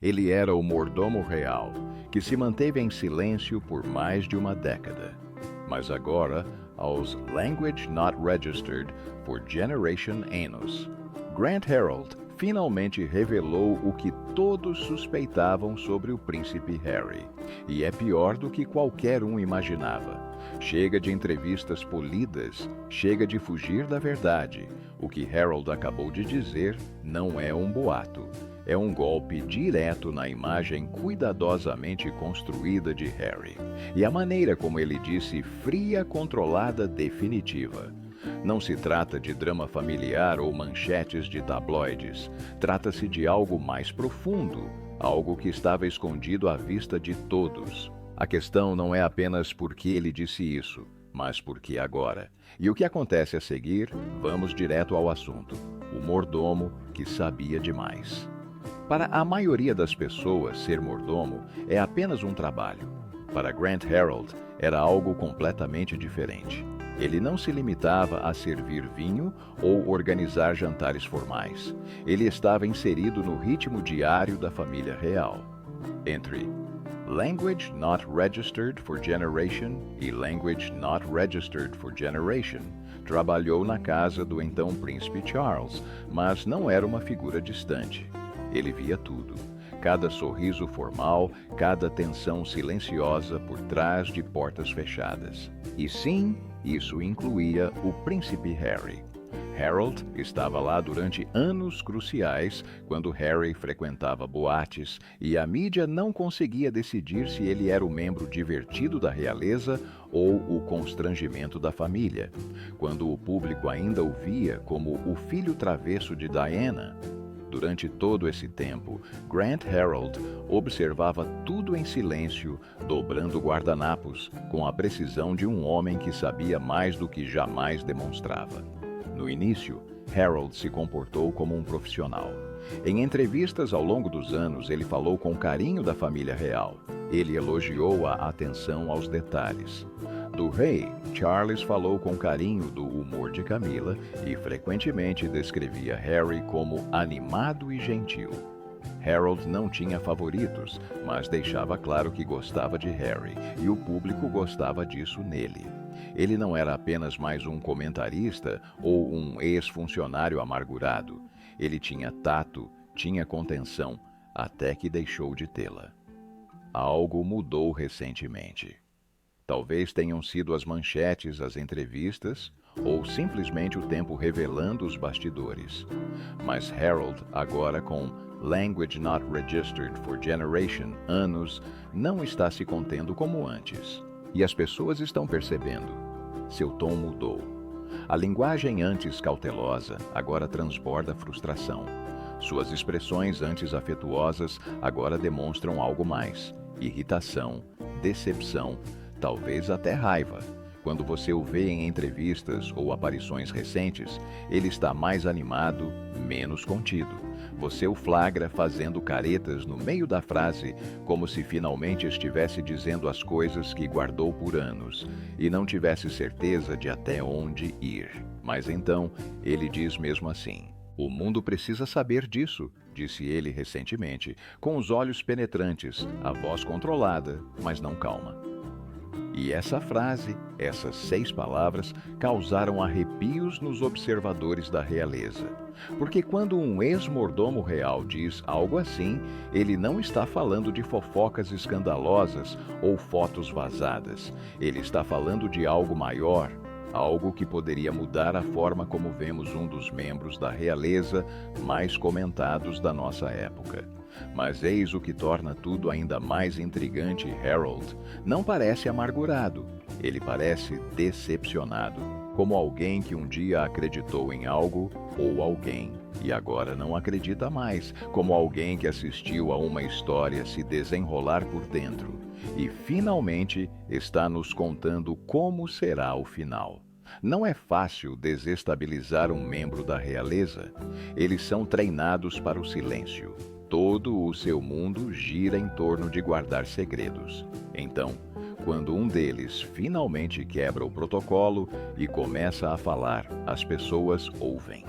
Ele era o mordomo real, que se manteve em silêncio por mais de uma década. Mas agora, aos Language Not Registered for Generation Anus, Grant Harold finalmente revelou o que todos suspeitavam sobre o príncipe Harry. E é pior do que qualquer um imaginava. Chega de entrevistas polidas, chega de fugir da verdade. O que Harold acabou de dizer não é um boato. É um golpe direto na imagem cuidadosamente construída de Harry. E a maneira como ele disse fria, controlada, definitiva. Não se trata de drama familiar ou manchetes de tabloides. Trata-se de algo mais profundo, algo que estava escondido à vista de todos. A questão não é apenas por que ele disse isso, mas por que agora. E o que acontece a seguir? Vamos direto ao assunto. O mordomo que sabia demais. Para a maioria das pessoas, ser mordomo é apenas um trabalho. Para Grant Harold, era algo completamente diferente. Ele não se limitava a servir vinho ou organizar jantares formais. Ele estava inserido no ritmo diário da família real. Entre Language Not Registered for Generation e Language Not Registered for Generation, trabalhou na casa do então príncipe Charles, mas não era uma figura distante. Ele via tudo. Cada sorriso formal, cada tensão silenciosa por trás de portas fechadas. E sim, isso incluía o príncipe Harry. Harold estava lá durante anos cruciais, quando Harry frequentava boates e a mídia não conseguia decidir se ele era o membro divertido da realeza ou o constrangimento da família, quando o público ainda o via como o filho travesso de Diana. Durante todo esse tempo, Grant Harold observava tudo em silêncio, dobrando guardanapos, com a precisão de um homem que sabia mais do que jamais demonstrava. No início, Harold se comportou como um profissional. Em entrevistas ao longo dos anos, ele falou com carinho da família real. Ele elogiou a atenção aos detalhes. Do rei, Charles falou com carinho do humor de Camila e frequentemente descrevia Harry como animado e gentil. Harold não tinha favoritos, mas deixava claro que gostava de Harry e o público gostava disso nele. Ele não era apenas mais um comentarista ou um ex-funcionário amargurado. Ele tinha tato, tinha contenção, até que deixou de tê-la. Algo mudou recentemente. Talvez tenham sido as manchetes, as entrevistas, ou simplesmente o tempo revelando os bastidores. Mas Harold, agora com Language Not Registered for Generation, anos, não está se contendo como antes. E as pessoas estão percebendo. Seu tom mudou. A linguagem antes cautelosa agora transborda frustração. Suas expressões antes afetuosas agora demonstram algo mais: irritação, decepção, talvez até raiva. Quando você o vê em entrevistas ou aparições recentes, ele está mais animado, menos contido. Você o flagra fazendo caretas no meio da frase, como se finalmente estivesse dizendo as coisas que guardou por anos e não tivesse certeza de até onde ir. Mas então, ele diz mesmo assim: "O mundo precisa saber disso", disse ele recentemente, com os olhos penetrantes, a voz controlada, mas não calma. E essa frase, essas 6 palavras, causaram arrepios nos observadores da realeza. Porque quando um ex-mordomo real diz algo assim, ele não está falando de fofocas escandalosas ou fotos vazadas. Ele está falando de algo maior, algo que poderia mudar a forma como vemos um dos membros da realeza mais comentados da nossa época. Mas eis o que torna tudo ainda mais intrigante: Harold não parece amargurado, ele parece decepcionado, como alguém que um dia acreditou em algo ou alguém e agora não acredita mais, como alguém que assistiu a uma história se desenrolar por dentro e finalmente está nos contando como será o final. Não é fácil desestabilizar um membro da realeza. Eles são treinados para o silêncio. Todo o seu mundo gira em torno de guardar segredos. Então, quando um deles finalmente quebra o protocolo e começa a falar, as pessoas ouvem.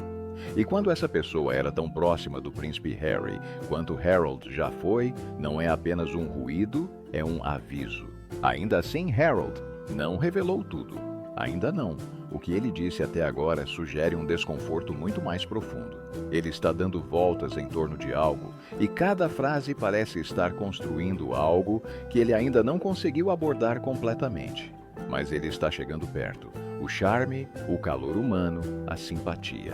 E quando essa pessoa era tão próxima do príncipe Harry quanto Harold já foi, não é apenas um ruído, é um aviso. Ainda assim, Harold não revelou tudo. Ainda não. O que ele disse até agora sugere um desconforto muito mais profundo. Ele está dando voltas em torno de algo, e cada frase parece estar construindo algo que ele ainda não conseguiu abordar completamente. Mas ele está chegando perto. O charme, o calor humano, a simpatia.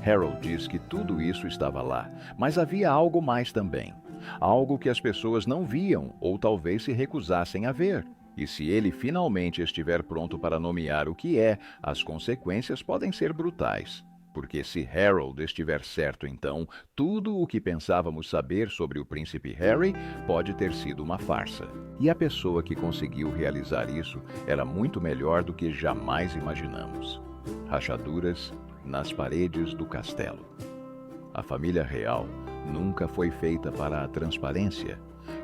Harold diz que tudo isso estava lá, mas havia algo mais também. Algo que as pessoas não viam ou talvez se recusassem a ver. E se ele finalmente estiver pronto para nomear o que é, as consequências podem ser brutais. Porque se Harold estiver certo, então, tudo o que pensávamos saber sobre o príncipe Harry pode ter sido uma farsa. E a pessoa que conseguiu realizar isso era muito melhor do que jamais imaginamos. Rachaduras nas paredes do castelo. A família real nunca foi feita para a transparência.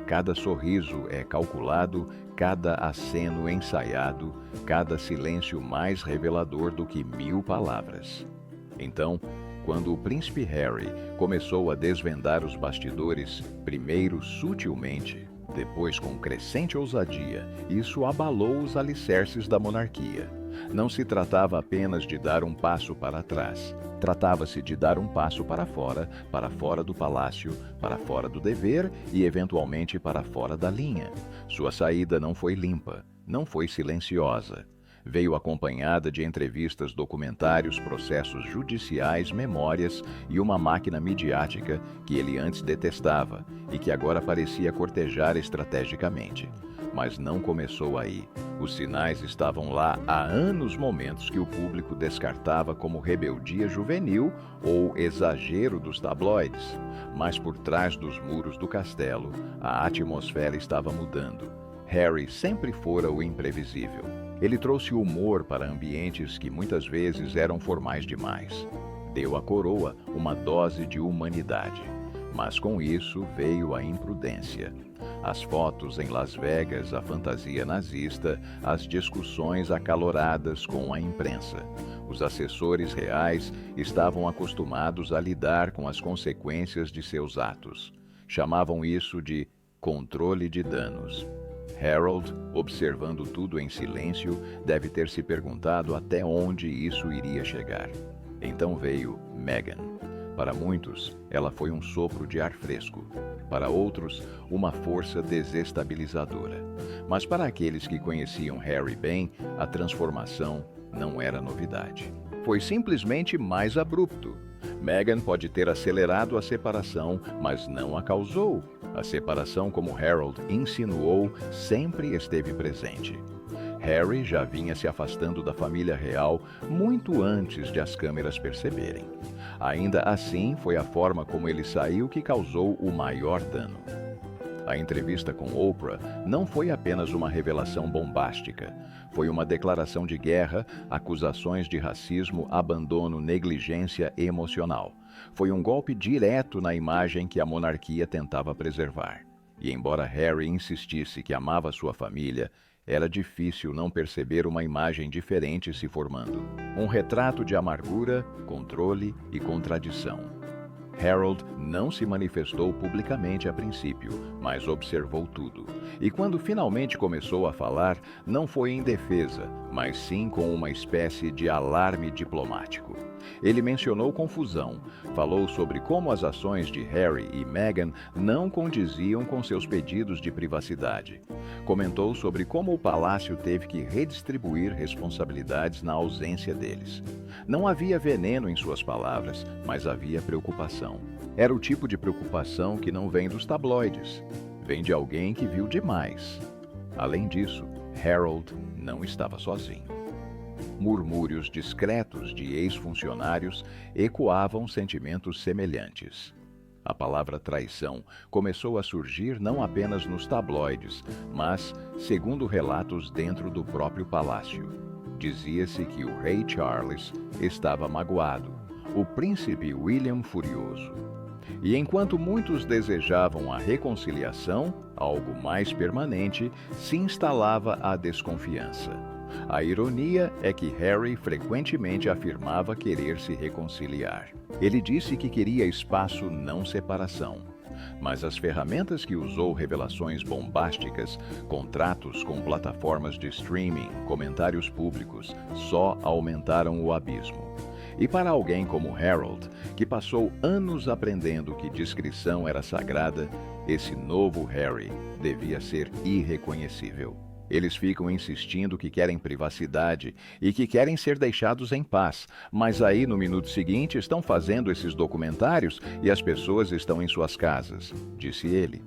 Cada sorriso é calculado, cada aceno ensaiado, cada silêncio mais revelador do que 1000 palavras. Então, quando o príncipe Harry começou a desvendar os bastidores, primeiro sutilmente, depois com crescente ousadia, isso abalou os alicerces da monarquia. Não se tratava apenas de dar um passo para trás. Tratava-se de dar um passo para fora do palácio, para fora do dever e, eventualmente, para fora da linha. Sua saída não foi limpa, não foi silenciosa. Veio acompanhada de entrevistas, documentários, processos judiciais, memórias e uma máquina midiática que ele antes detestava e que agora parecia cortejar estrategicamente. Mas não começou aí. Os sinais estavam lá há anos, momentos que o público descartava como rebeldia juvenil ou exagero dos tabloides. Mas por trás dos muros do castelo, a atmosfera estava mudando. Harry sempre fora o imprevisível. Ele trouxe humor para ambientes que muitas vezes eram formais demais. Deu à coroa uma dose de humanidade. Mas com isso veio a imprudência. As fotos em Las Vegas, a fantasia nazista, as discussões acaloradas com a imprensa. Os assessores reais estavam acostumados a lidar com as consequências de seus atos. Chamavam isso de controle de danos. Harold, observando tudo em silêncio, deve ter se perguntado até onde isso iria chegar. Então veio Meghan. Para muitos, ela foi um sopro de ar fresco. Para outros, uma força desestabilizadora. Mas para aqueles que conheciam Harry bem, a transformação não era novidade. Foi simplesmente mais abrupto. Meghan pode ter acelerado a separação, mas não a causou. A separação, como Harold insinuou, sempre esteve presente. Harry já vinha se afastando da família real muito antes de as câmeras perceberem. Ainda assim, foi a forma como ele saiu que causou o maior dano. A entrevista com Oprah não foi apenas uma revelação bombástica. Foi uma declaração de guerra, acusações de racismo, abandono, negligência emocional. Foi um golpe direto na imagem que a monarquia tentava preservar. E embora Harry insistisse que amava sua família, era difícil não perceber uma imagem diferente se formando. Um retrato de amargura, controle e contradição. Harold não se manifestou publicamente a princípio, mas observou tudo. E quando finalmente começou a falar, não foi em defesa, mas sim com uma espécie de alarme diplomático. Ele mencionou confusão, falou sobre como as ações de Harry e Meghan não condiziam com seus pedidos de privacidade. Comentou sobre como o palácio teve que redistribuir responsabilidades na ausência deles. Não havia veneno em suas palavras, mas havia preocupação. Era o tipo de preocupação que não vem dos tabloides. Vem de alguém que viu demais. Além disso, Harold não estava sozinho. Murmúrios discretos de ex-funcionários ecoavam sentimentos semelhantes. A palavra traição começou a surgir não apenas nos tabloides, mas, segundo relatos dentro do próprio palácio. Dizia-se que o rei Charles estava magoado, o príncipe William furioso. E enquanto muitos desejavam a reconciliação, algo mais permanente, se instalava a desconfiança. A ironia é que Harry frequentemente afirmava querer se reconciliar. Ele disse que queria espaço, não separação. Mas as ferramentas que usou, revelações bombásticas, contratos com plataformas de streaming, comentários públicos, só aumentaram o abismo. E para alguém como Harold, que passou anos aprendendo que discrição era sagrada, esse novo Harry devia ser irreconhecível. Eles ficam insistindo que querem privacidade e que querem ser deixados em paz, mas aí no minuto seguinte estão fazendo esses documentários e as pessoas estão em suas casas, disse ele.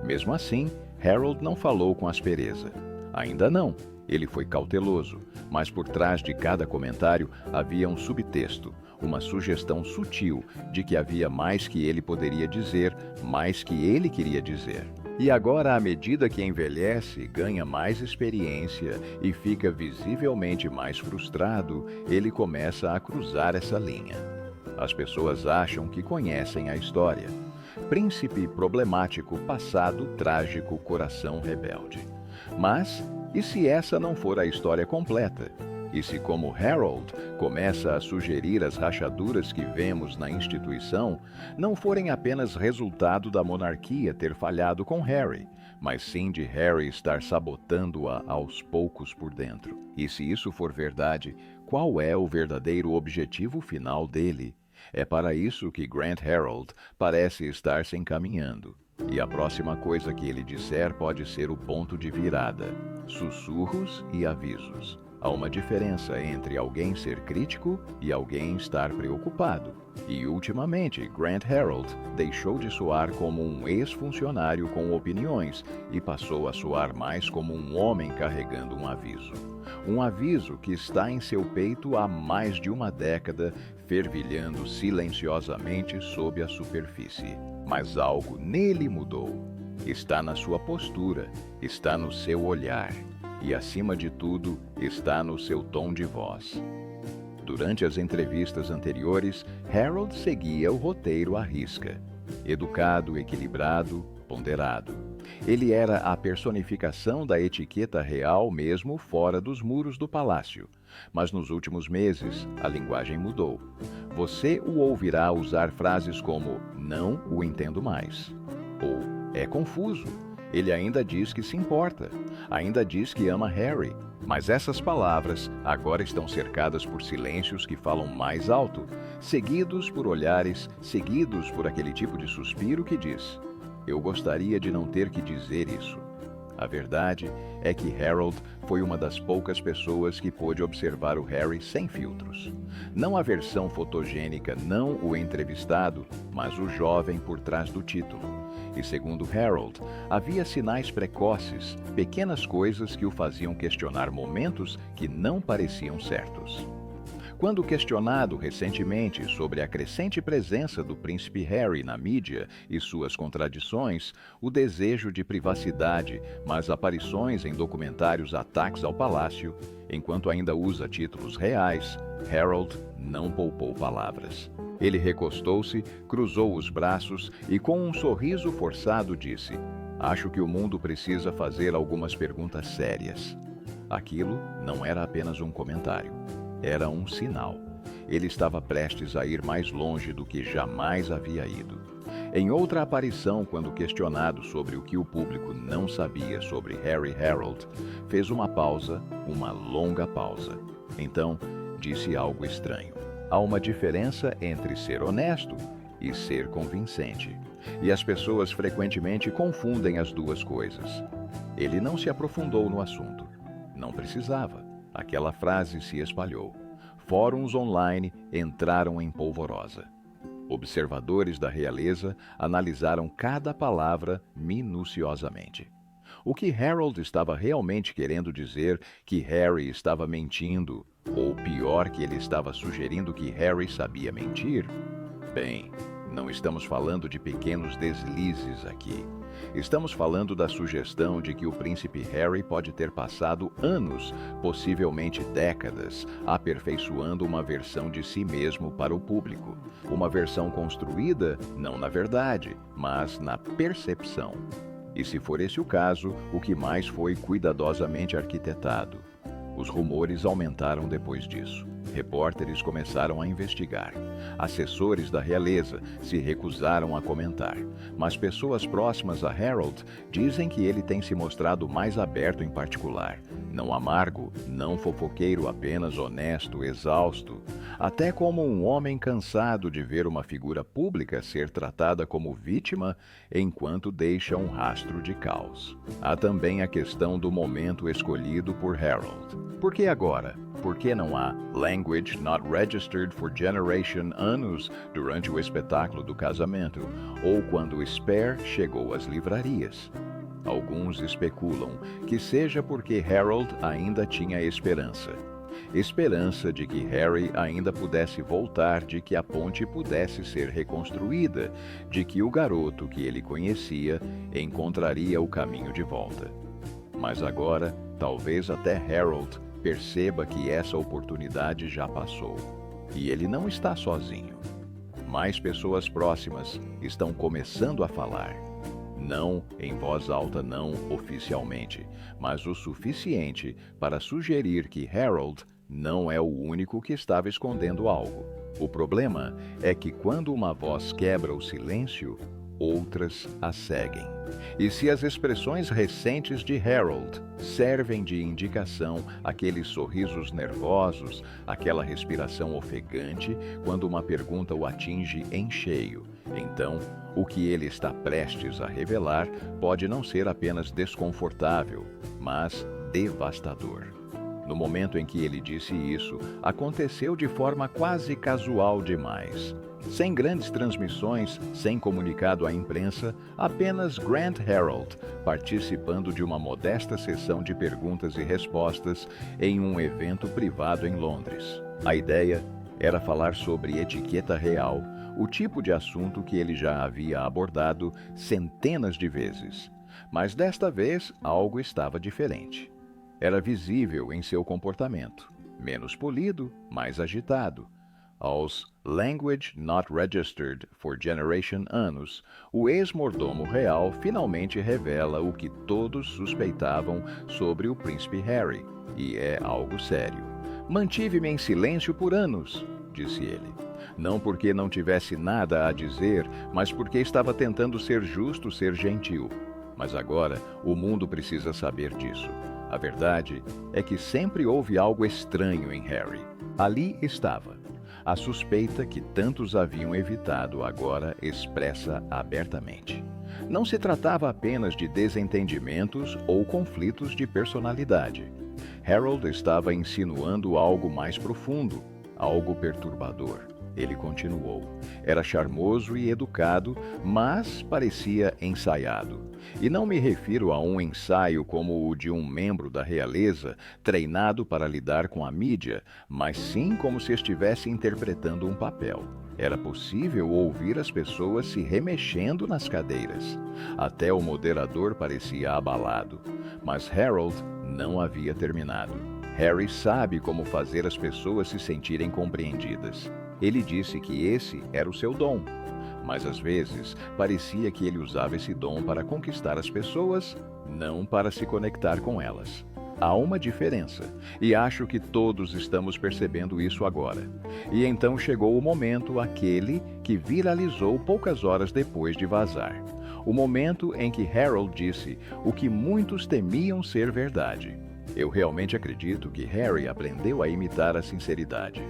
Mesmo assim, Harold não falou com aspereza. Ainda não. Ele foi cauteloso, mas por trás de cada comentário havia um subtexto, uma sugestão sutil de que havia mais que ele poderia dizer, mais que ele queria dizer. E agora, à medida que envelhece, ganha mais experiência e fica visivelmente mais frustrado, ele começa a cruzar essa linha. As pessoas acham que conhecem a história. Príncipe problemático, passado trágico, coração rebelde. Mas, e se essa não for a história completa? E se, como Harold começa a sugerir as rachaduras que vemos na instituição, não forem apenas resultado da monarquia ter falhado com Harry, mas sim de Harry estar sabotando-a aos poucos por dentro? E se isso for verdade, qual é o verdadeiro objetivo final dele? É para isso que Grant Harold parece estar se encaminhando. E a próxima coisa que ele disser pode ser o ponto de virada. Sussurros e avisos. Há uma diferença entre alguém ser crítico e alguém estar preocupado. E, ultimamente, Grant Harold deixou de soar como um ex-funcionário com opiniões e passou a soar mais como um homem carregando um aviso. Um aviso que está em seu peito há mais de uma década, fervilhando silenciosamente sob a superfície. Mas algo nele mudou. Está na sua postura, está no seu olhar. E, acima de tudo, está no seu tom de voz. Durante as entrevistas anteriores, Harold seguia o roteiro à risca. Educado, equilibrado, ponderado. Ele era a personificação da etiqueta real mesmo fora dos muros do palácio. Mas nos últimos meses, a linguagem mudou. Você o ouvirá usar frases como "não o entendo mais" ou "é confuso". Ele ainda diz que se importa, ainda diz que ama Harry, mas essas palavras agora estão cercadas por silêncios que falam mais alto, seguidos por olhares, seguidos por aquele tipo de suspiro que diz: "Eu gostaria de não ter que dizer isso". A verdade é que Harold foi uma das poucas pessoas que pôde observar o Harry sem filtros. Não a versão fotogênica, não o entrevistado, mas o jovem por trás do título. E segundo Harold, havia sinais precoces, pequenas coisas que o faziam questionar momentos que não pareciam certos. Quando questionado recentemente sobre a crescente presença do príncipe Harry na mídia e suas contradições, o desejo de privacidade, mas aparições em documentários ataques ao palácio, enquanto ainda usa títulos reais, Harold não poupou palavras. Ele recostou-se, cruzou os braços e, com um sorriso forçado, disse: "Acho que o mundo precisa fazer algumas perguntas sérias". Aquilo não era apenas um comentário. Era um sinal. Ele estava prestes a ir mais longe do que jamais havia ido. Em outra aparição, quando questionado sobre o que o público não sabia sobre Harry Harold, fez uma pausa, uma longa pausa. Então, disse algo estranho. Há uma diferença entre ser honesto e ser convincente. E as pessoas frequentemente confundem as duas coisas. Ele não se aprofundou no assunto. Não precisava. Aquela frase se espalhou. Fóruns online entraram em polvorosa. Observadores da realeza analisaram cada palavra minuciosamente. O que Harold estava realmente querendo dizer que Harry estava mentindo, ou pior, que ele estava sugerindo que Harry sabia mentir? Bem, não estamos falando de pequenos deslizes aqui. Estamos falando da sugestão de que o príncipe Harry pode ter passado anos, possivelmente décadas, aperfeiçoando uma versão de si mesmo para o público. Uma versão construída, não na verdade, mas na percepção. E se for esse o caso, o que mais foi cuidadosamente arquitetado? Os rumores aumentaram depois disso. Repórteres começaram a investigar. Assessores da realeza se recusaram a comentar, mas pessoas próximas a Harold dizem que ele tem se mostrado mais aberto em particular. Não amargo, não fofoqueiro, apenas honesto, exausto. Até como um homem cansado de ver uma figura pública ser tratada como vítima enquanto deixa um rastro de caos. Há também a questão do momento escolhido por Harold. Por que agora? Por que não há Language Not Registered for Generation Anos durante o espetáculo do casamento, ou quando Spare chegou às livrarias? Alguns especulam que seja porque Harold ainda tinha esperança. Esperança de que Harry ainda pudesse voltar, de que a ponte pudesse ser reconstruída, de que o garoto que ele conhecia encontraria o caminho de volta. Mas agora, talvez até Harold perceba que essa oportunidade já passou. E ele não está sozinho. Mais pessoas próximas estão começando a falar. Não em voz alta, não oficialmente, mas o suficiente para sugerir que Harold não é o único que estava escondendo algo. O problema é que quando uma voz quebra o silêncio, outras a seguem. E se as expressões recentes de Harold servem de indicação, aqueles sorrisos nervosos, aquela respiração ofegante quando uma pergunta o atinge em cheio, então o que ele está prestes a revelar pode não ser apenas desconfortável, mas devastador. No momento em que ele disse isso, aconteceu de forma quase casual demais. Sem grandes transmissões, sem comunicado à imprensa, apenas Grant Harold participando de uma modesta sessão de perguntas e respostas em um evento privado em Londres. A ideia era falar sobre etiqueta real, o tipo de assunto que ele já havia abordado centenas de vezes. Mas desta vez algo estava diferente. Era visível em seu comportamento, menos polido, mais agitado. Aos Language Not Registered for Generation Anos, o ex-mordomo real finalmente revela o que todos suspeitavam sobre o príncipe Harry, e é algo sério. Mantive-me em silêncio por anos, disse ele. Não porque não tivesse nada a dizer, mas porque estava tentando ser justo, ser gentil. Mas agora o mundo precisa saber disso. A verdade é que sempre houve algo estranho em Harry. Ali estava. A suspeita que tantos haviam evitado agora expressa abertamente. Não se tratava apenas de desentendimentos ou conflitos de personalidade. Harold estava insinuando algo mais profundo, algo perturbador. Ele continuou. Era charmoso e educado, mas parecia ensaiado. E não me refiro a um ensaio como o de um membro da realeza treinado para lidar com a mídia, mas sim como se estivesse interpretando um papel. Era possível ouvir as pessoas se remexendo nas cadeiras. Até o moderador parecia abalado. Mas Harold não havia terminado. Harry sabe como fazer as pessoas se sentirem compreendidas. Ele disse que esse era o seu dom. Mas às vezes parecia que ele usava esse dom para conquistar as pessoas, não para se conectar com elas. Há uma diferença, e acho que todos estamos percebendo isso agora. E então chegou o momento, aquele que viralizou poucas horas depois de vazar. O momento em que Harold disse o que muitos temiam ser verdade. Eu realmente acredito que Harry aprendeu a imitar a sinceridade.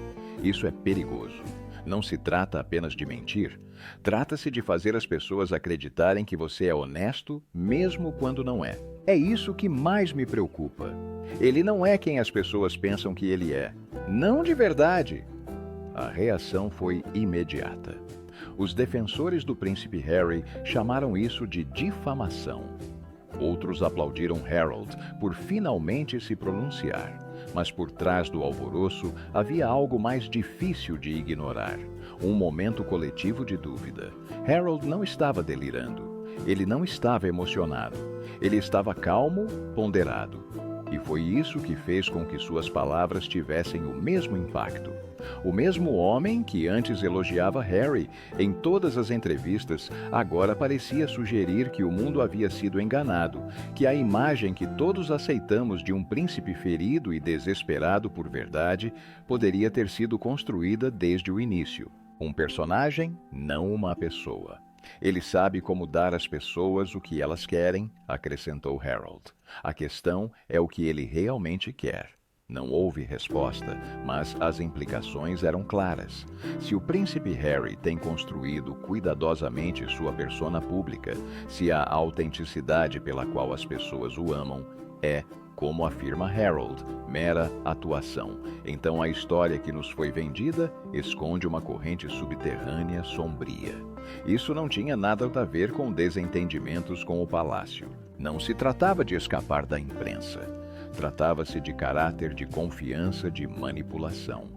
Isso é perigoso. Não se trata apenas de mentir. Trata-se de fazer as pessoas acreditarem que você é honesto, mesmo quando não é. É isso que mais me preocupa. Ele não é quem as pessoas pensam que ele é. Não de verdade. A reação foi imediata. Os defensores do príncipe Harry chamaram isso de difamação. Outros aplaudiram Harold por finalmente se pronunciar. Mas por trás do alvoroço havia algo mais difícil de ignorar. Um momento coletivo de dúvida. Harold não estava delirando. Ele não estava emocionado. Ele estava calmo, ponderado. E foi isso que fez com que suas palavras tivessem o mesmo impacto. O mesmo homem que antes elogiava Harry em todas as entrevistas, agora parecia sugerir que o mundo havia sido enganado, que a imagem que todos aceitamos de um príncipe ferido e desesperado por verdade poderia ter sido construída desde o início. Um personagem, não uma pessoa. Ele sabe como dar às pessoas o que elas querem, acrescentou Harold. A questão é o que ele realmente quer. Não houve resposta, mas as implicações eram claras. Se o príncipe Harry tem construído cuidadosamente sua persona pública, se a autenticidade pela qual as pessoas o amam é, como afirma Harold, mera atuação, então a história que nos foi vendida esconde uma corrente subterrânea sombria. Isso não tinha nada a ver com desentendimentos com o palácio. Não se tratava de escapar da imprensa. Tratava-se de caráter de confiança, de manipulação.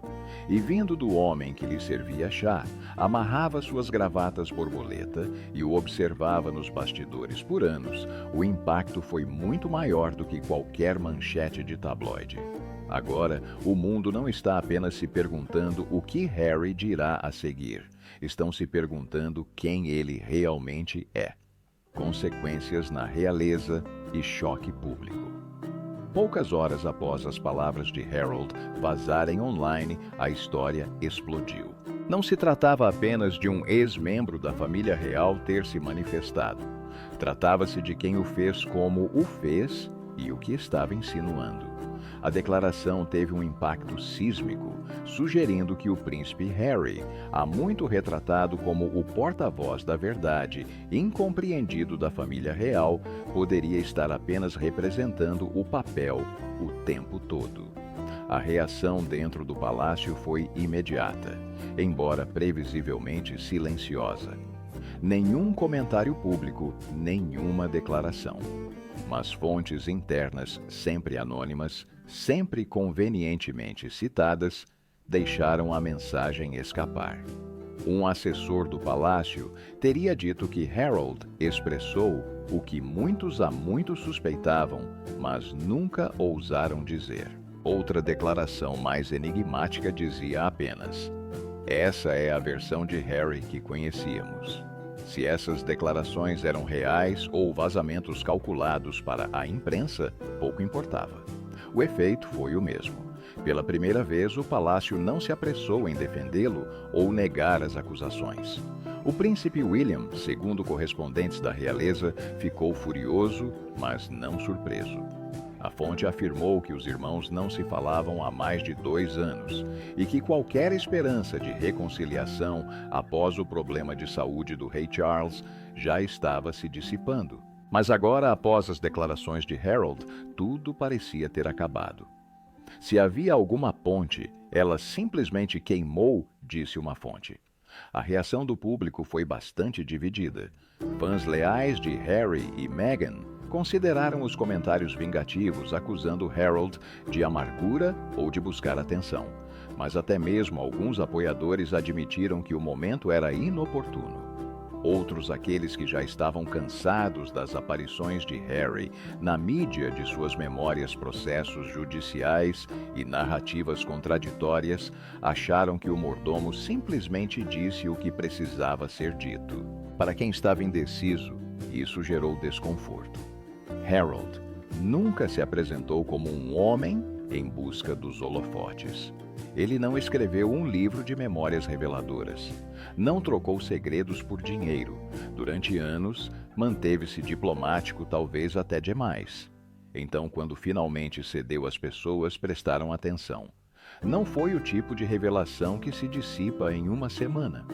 E vindo do homem que lhe servia chá, amarrava suas gravatas borboleta e o observava nos bastidores por anos, o impacto foi muito maior do que qualquer manchete de tabloide. Agora, o mundo não está apenas se perguntando o que Harry dirá a seguir. Estão se perguntando quem ele realmente é. Consequências na realeza e choque público. Poucas horas após as palavras de Harold vazarem online, a história explodiu. Não se tratava apenas de um ex-membro da família real ter se manifestado. Tratava-se de quem o fez como o fez e o que estava insinuando. A declaração teve um impacto sísmico, sugerindo que o príncipe Harry, há muito retratado como o porta-voz da verdade, incompreendido da família real, poderia estar apenas representando o papel o tempo todo. A reação dentro do palácio foi imediata, embora previsivelmente silenciosa. Nenhum comentário público, nenhuma declaração. Mas fontes internas, sempre anônimas, sempre convenientemente citadas, deixaram a mensagem escapar. Um assessor do palácio teria dito que Harold expressou o que muitos há muito suspeitavam, mas nunca ousaram dizer. Outra declaração mais enigmática dizia apenas: "Essa é a versão de Harry que conhecíamos." Se essas declarações eram reais ou vazamentos calculados para a imprensa, pouco importava. O efeito foi o mesmo. Pela primeira vez, o palácio não se apressou em defendê-lo ou negar as acusações. O príncipe William, segundo correspondentes da realeza, ficou furioso, mas não surpreso. A fonte afirmou que os irmãos não se falavam há mais de 2 anos e que qualquer esperança de reconciliação após o problema de saúde do rei Charles já estava se dissipando. Mas agora, após as declarações de Harold, tudo parecia ter acabado. Se havia alguma ponte, ela simplesmente queimou, disse uma fonte. A reação do público foi bastante dividida. Fãs leais de Harry e Meghan consideraram os comentários vingativos acusando Harold de amargura ou de buscar atenção. Mas até mesmo alguns apoiadores admitiram que o momento era inoportuno. Outros, aqueles que já estavam cansados das aparições de Harry na mídia de suas memórias, processos judiciais e narrativas contraditórias, acharam que o mordomo simplesmente disse o que precisava ser dito. Para quem estava indeciso, isso gerou desconforto. Harold nunca se apresentou como um homem em busca dos holofotes. Ele não escreveu um livro de memórias reveladoras. Não trocou segredos por dinheiro. Durante anos, manteve-se diplomático, talvez até demais. Então, quando finalmente cedeu, as pessoas prestaram atenção. Não foi o tipo de revelação que se dissipa em uma semana.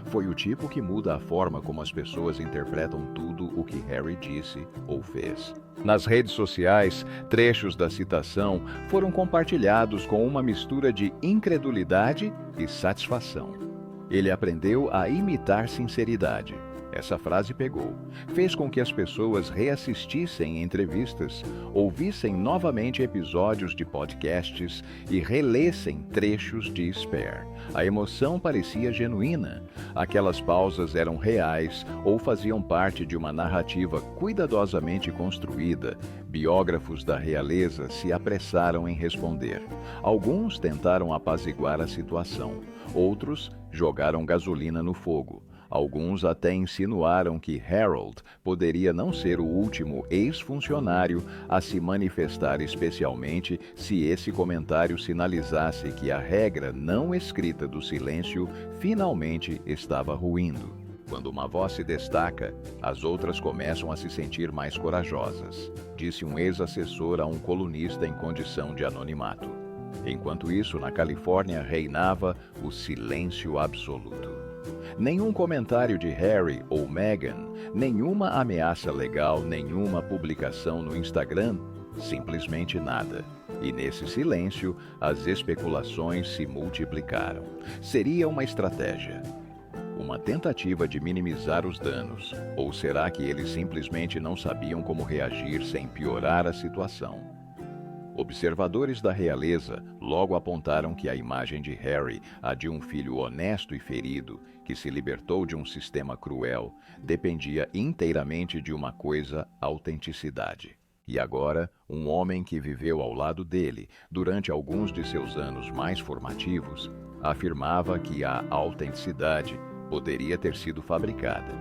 Foi o tipo que muda a forma como as pessoas interpretam tudo o que Harry disse ou fez. Nas redes sociais, trechos da citação foram compartilhados com uma mistura de incredulidade e satisfação. Ele aprendeu a imitar sinceridade. Essa frase pegou. Fez com que as pessoas reassistissem entrevistas, ouvissem novamente episódios de podcasts e relessem trechos de Spare. A emoção parecia genuína. Aquelas pausas eram reais ou faziam parte de uma narrativa cuidadosamente construída. Biógrafos da realeza se apressaram em responder. Alguns tentaram apaziguar a situação. Outros jogaram gasolina no fogo. Alguns até insinuaram que Harold poderia não ser o último ex-funcionário a se manifestar, especialmente se esse comentário sinalizasse que a regra não escrita do silêncio finalmente estava ruindo. Quando uma voz se destaca, as outras começam a se sentir mais corajosas, disse um ex-assessor a um colunista em condição de anonimato. Enquanto isso, na Califórnia reinava o silêncio absoluto. Nenhum comentário de Harry ou Meghan, nenhuma ameaça legal, nenhuma publicação no Instagram, simplesmente nada. E nesse silêncio, as especulações se multiplicaram. Seria uma estratégia? Uma tentativa de minimizar os danos? Ou será que eles simplesmente não sabiam como reagir sem piorar a situação? Observadores da realeza logo apontaram que a imagem de Harry, a de um filho honesto e ferido, que se libertou de um sistema cruel, dependia inteiramente de uma coisa: autenticidade. E agora, um homem que viveu ao lado dele durante alguns de seus anos mais formativos, afirmava que a autenticidade poderia ter sido fabricada.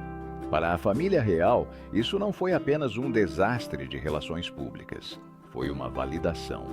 Para a família real, isso não foi apenas um desastre de relações públicas. Foi uma validação.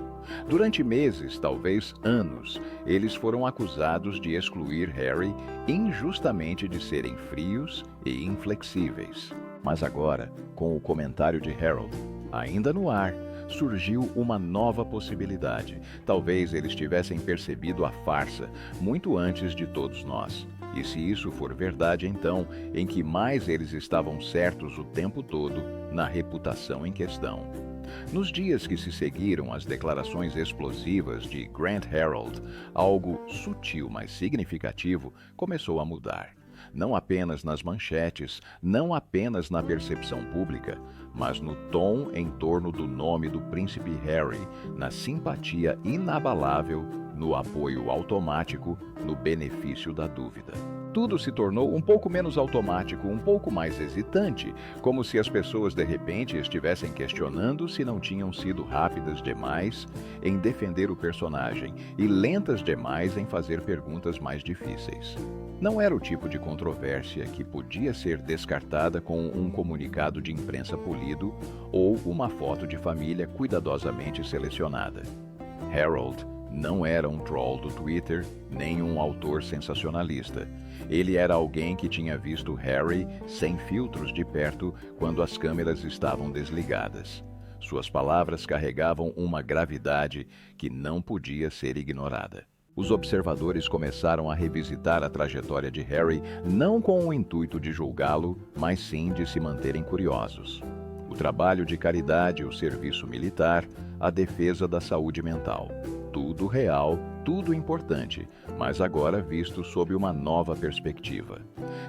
Durante meses, talvez anos, eles foram acusados de excluir Harry injustamente de serem frios e inflexíveis. Mas agora, com o comentário de Harold ainda no ar, surgiu uma nova possibilidade. Talvez eles tivessem percebido a farsa muito antes de todos nós. E se isso for verdade, então, em que mais eles estavam certos o tempo todo na reputação em questão? Nos dias que se seguiram às declarações explosivas de Grant Harold, algo sutil, mas significativo começou a mudar. Não apenas nas manchetes, não apenas na percepção pública, mas no tom em torno do nome do príncipe Harry, na simpatia inabalável, no apoio automático, no benefício da dúvida. Tudo se tornou um pouco menos automático, um pouco mais hesitante, como se as pessoas de repente estivessem questionando se não tinham sido rápidas demais em defender o personagem e lentas demais em fazer perguntas mais difíceis. Não era o tipo de controvérsia que podia ser descartada com um comunicado de imprensa polido ou uma foto de família cuidadosamente selecionada. Harold não era um troll do Twitter, nem um autor sensacionalista. Ele era alguém que tinha visto Harry sem filtros de perto quando as câmeras estavam desligadas. Suas palavras carregavam uma gravidade que não podia ser ignorada. Os observadores começaram a revisitar a trajetória de Harry não com o intuito de julgá-lo, mas sim de se manterem curiosos. O trabalho de caridade, o serviço militar, a defesa da saúde mental. Tudo real, tudo importante, mas agora visto sob uma nova perspectiva.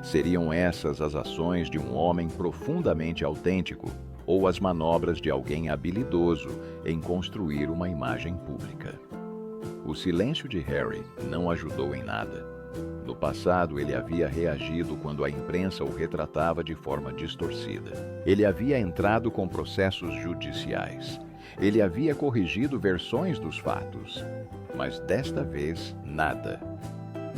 Seriam essas as ações de um homem profundamente autêntico ou as manobras de alguém habilidoso em construir uma imagem pública? O silêncio de Harry não ajudou em nada. No passado, ele havia reagido quando a imprensa o retratava de forma distorcida. Ele havia entrado com processos judiciais. Ele havia corrigido versões dos fatos. Mas desta vez, nada.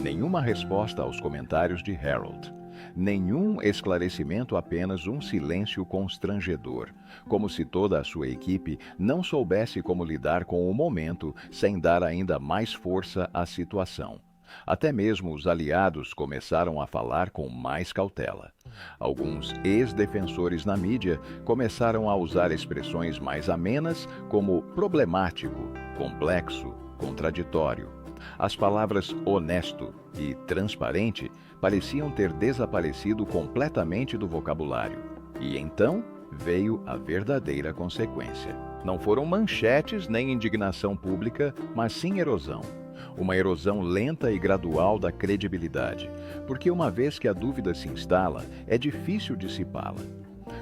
Nenhuma resposta aos comentários de Harold. Nenhum esclarecimento, apenas um silêncio constrangedor, como se toda a sua equipe não soubesse como lidar com o momento sem dar ainda mais força à situação. Até mesmo os aliados começaram a falar com mais cautela. Alguns ex-defensores na mídia começaram a usar expressões mais amenas como problemático, complexo, contraditório. As palavras honesto e transparente pareciam ter desaparecido completamente do vocabulário. E então veio a verdadeira consequência. Não foram manchetes nem indignação pública, mas sim erosão. uma erosão lenta e gradual da credibilidade, porque uma vez que a dúvida se instala, é difícil dissipá-la.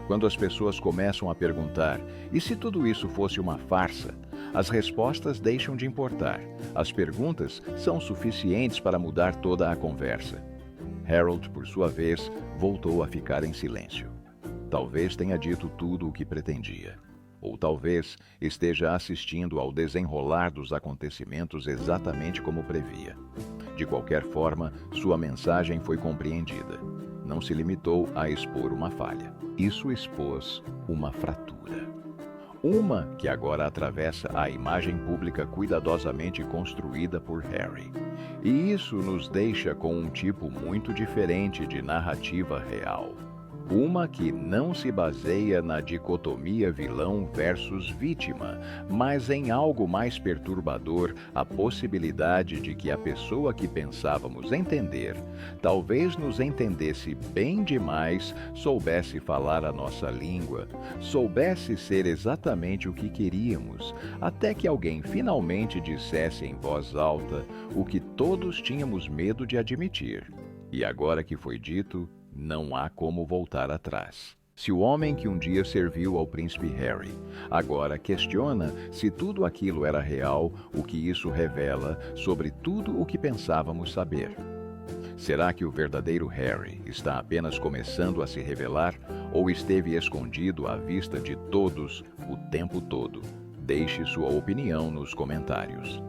Quando as pessoas começam a perguntar: e se tudo isso fosse uma farsa? As respostas deixam de importar. As perguntas são suficientes para mudar toda a conversa. Harold, por sua vez, voltou a ficar em silêncio. Talvez tenha dito tudo o que pretendia. Ou talvez esteja assistindo ao desenrolar dos acontecimentos exatamente como previa. De qualquer forma, sua mensagem foi compreendida. Não se limitou a expor uma falha. Isso expôs uma fratura. Uma que agora atravessa a imagem pública cuidadosamente construída por Harry. E isso nos deixa com um tipo muito diferente de narrativa real. Uma que não se baseia na dicotomia vilão versus vítima, mas em algo mais perturbador, a possibilidade de que a pessoa que pensávamos entender, talvez nos entendesse bem demais, soubesse falar a nossa língua, soubesse ser exatamente o que queríamos, até que alguém finalmente dissesse em voz alta o que todos tínhamos medo de admitir. E agora que foi dito, não há como voltar atrás. Se o homem que um dia serviu ao príncipe Harry agora questiona se tudo aquilo era real, o que isso revela sobre tudo o que pensávamos saber? Será que o verdadeiro Harry está apenas começando a se revelar ou esteve escondido à vista de todos o tempo todo? Deixe sua opinião nos comentários.